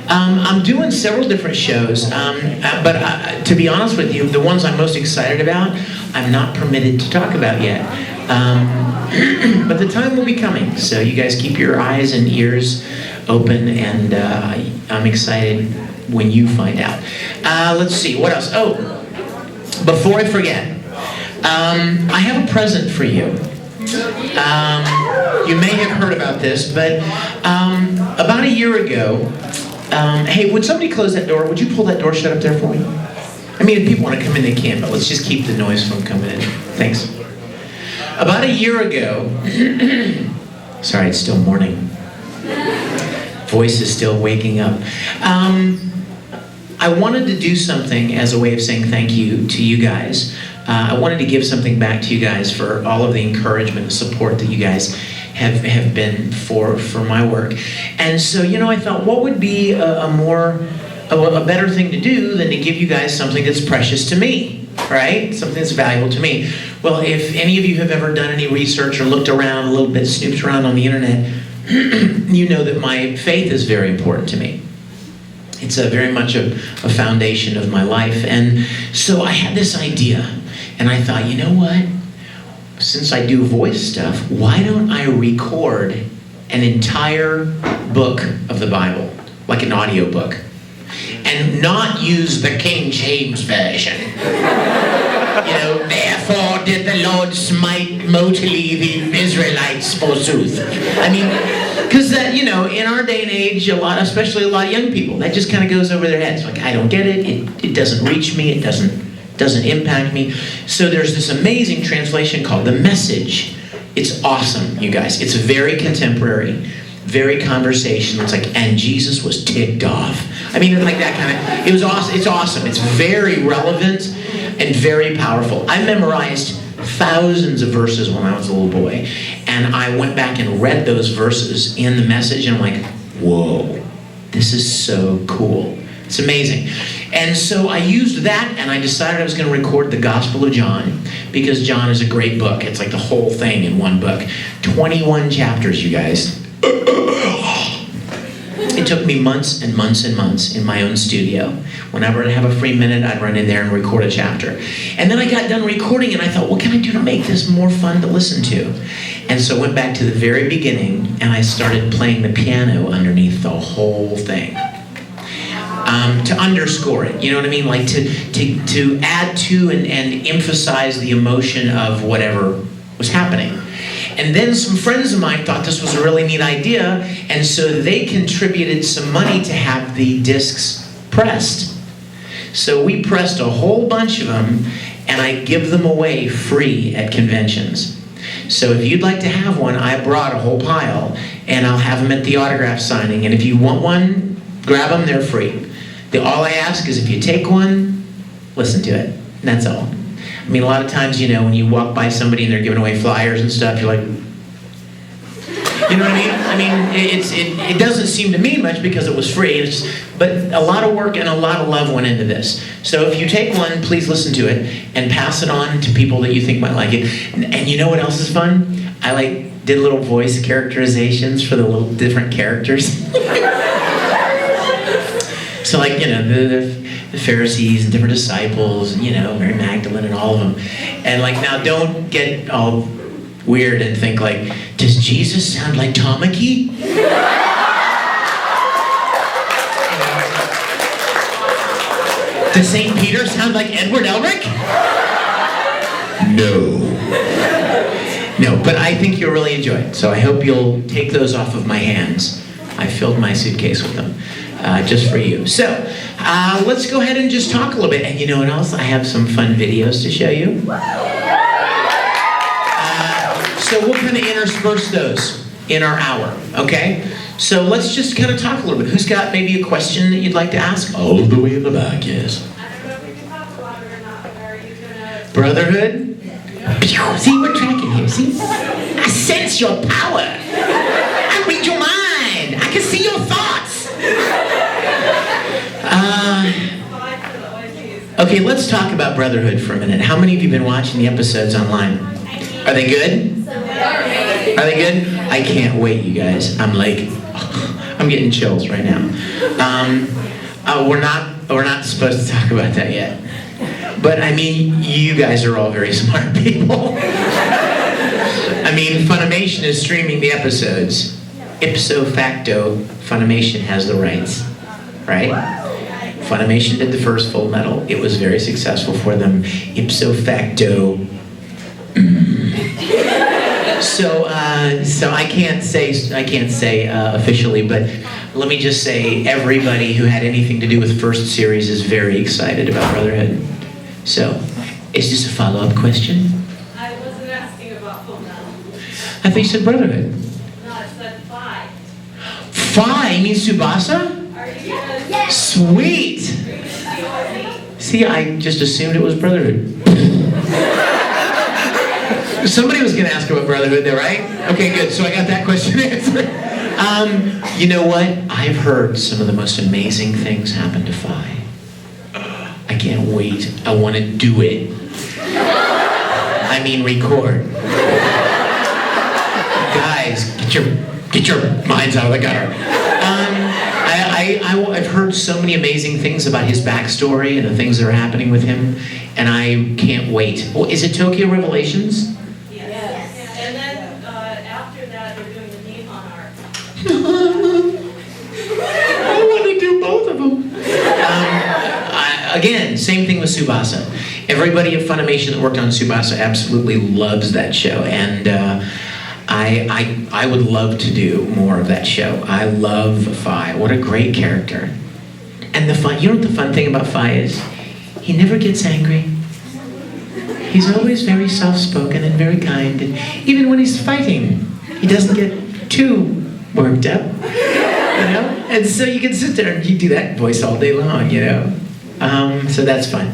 I'm doing several different shows, but to be honest with you, the ones I'm most excited about, I'm not permitted to talk about yet. But the time will be coming, so you guys keep your eyes and ears open, and I'm excited when you find out. Let's see, what else? Oh, before I forget, I have a present for you. You may have heard about this, but about a year ago, hey, would somebody close that door? Would you pull that door shut up there for me? I mean, if people want to come in, they can, but let's just keep the noise from coming in. Thanks. About a year ago, sorry, it's still morning. Voice is still waking up. I wanted to do something as a way of saying thank you to you guys. I wanted to give something back to you guys for all of the encouragement and support that you guys have been for my work. And so, you know, I thought, what would be a better thing to do than to give you guys something that's precious to me, right? Something that's valuable to me. Well, if any of you have ever done any research or looked around a little bit, snooped around on the internet, you know that my faith is very important to me. It's very much a foundation of my life. And so I had this idea, and I thought, you know what? Since I do voice stuff, why don't I record an entire book of the Bible, like an audio book, and not use the King James Version. You know, therefore did the Lord smite mortally the Israelites forsooth. I mean, because that, you know, in our day and age, especially a lot of young people, that just kind of goes over their heads. Like, I don't get it. It doesn't reach me. It doesn't impact me. So there's this amazing translation called The Message. It's awesome, you guys. It's very contemporary, very conversational. It's like, and Jesus was ticked off. I mean, like that kind of, it was awesome. It's awesome. It's very relevant and very powerful. I memorized thousands of verses when I was a little boy, and I went back and read those verses in The Message, and I'm like, whoa, this is so cool. It's amazing. And so I used that, and I decided I was going to record the Gospel of John, because John is a great book. It's like the whole thing in one book. 21 chapters, you guys. It took me months and months and months in my own studio. Whenever I'd have a free minute, I'd run in there and record a chapter. And then I got done recording, and I thought, what can I do to make this more fun to listen to? And so I went back to the very beginning, and I started playing the piano underneath the whole thing. To underscore it, you know what I mean? Like to add to and emphasize the emotion of whatever was happening. And then some friends of mine thought this was a really neat idea, and so they contributed some money to have the discs pressed. So we pressed a whole bunch of them, and I give them away free at conventions. So if you'd like to have one, I brought a whole pile, and I'll have them at the autograph signing. And if you want one, grab them, they're free. All I ask is if you take one, listen to it. And that's all. I mean, a lot of times, you know, when you walk by somebody and they're giving away flyers and stuff, you're like, you know what I mean? I mean, it doesn't seem to mean much because it was free, but a lot of work and a lot of love went into this. So if you take one, please listen to it and pass it on to people that you think might like it. And you know what else is fun? I did little voice characterizations for the little different characters. So like, you know, the Pharisees and different disciples, and, you know, Mary Magdalene and all of them. And like, now don't get all weird and think like, does Jesus sound like Tamaki? Does St. Peter sound like Edward Elric? No, but I think you'll really enjoy it. So I hope you'll take those off of my hands. I filled my suitcase with them. Just for you. So, let's go ahead and just talk a little bit. And you know what else? I have some fun videos to show you. So we'll kind of intersperse those in our hour, okay? So let's just kind of talk a little bit. Who's got maybe a question that you'd like to ask? All the way in the back, yes. I don't know if we can talk about it or not, but are you gonna... Brotherhood? Yeah. See, we're tracking here, see? I sense your power. I read your mind. I can see your thoughts. Okay, let's talk about Brotherhood for a minute. How many of you have been watching the episodes online? Are they good? Are Are they good? I can't wait, you guys. I'm like, I'm getting chills right now. We're not supposed to talk about that yet. But I mean, you guys are all very smart people. I mean, Funimation is streaming the episodes. Ipso facto, Funimation has the rights, right? Funimation did the first Full Metal. It was very successful for them. Ipso facto. So I can't say officially, but let me just say everybody who had anything to do with the first series is very excited about Brotherhood. So, is this a follow-up question? I wasn't asking about Full Metal. I think you said Brotherhood. No, I said 5. Phi means Tsubasa? Are you gonna Sweet! see See, I just assumed it was Brotherhood. Somebody was going to ask about Brotherhood there, right? Okay, good. So I got that question answered. You know what? I've heard some of the most amazing things happen to Phi. I can't wait. I want to do it. I mean, record. Guys, get your minds out of the gutter. I've heard so many amazing things about his backstory and the things that are happening with him, and I can't wait. Oh, is it Tokyo Revelations? Yes. And then after that, they're doing the Nihon arc. I want to do both of them. Again, same thing with Tsubasa. Everybody at Funimation that worked on Tsubasa absolutely loves that show, and I would love to do more of that show. I love Phi. What a great character. And you know what the fun thing about Phi is? He never gets angry. He's always very soft-spoken and very kind, and even when he's fighting, he doesn't get too worked up, you know? And so you can sit there and you do that voice all day long, you know? So that's fun.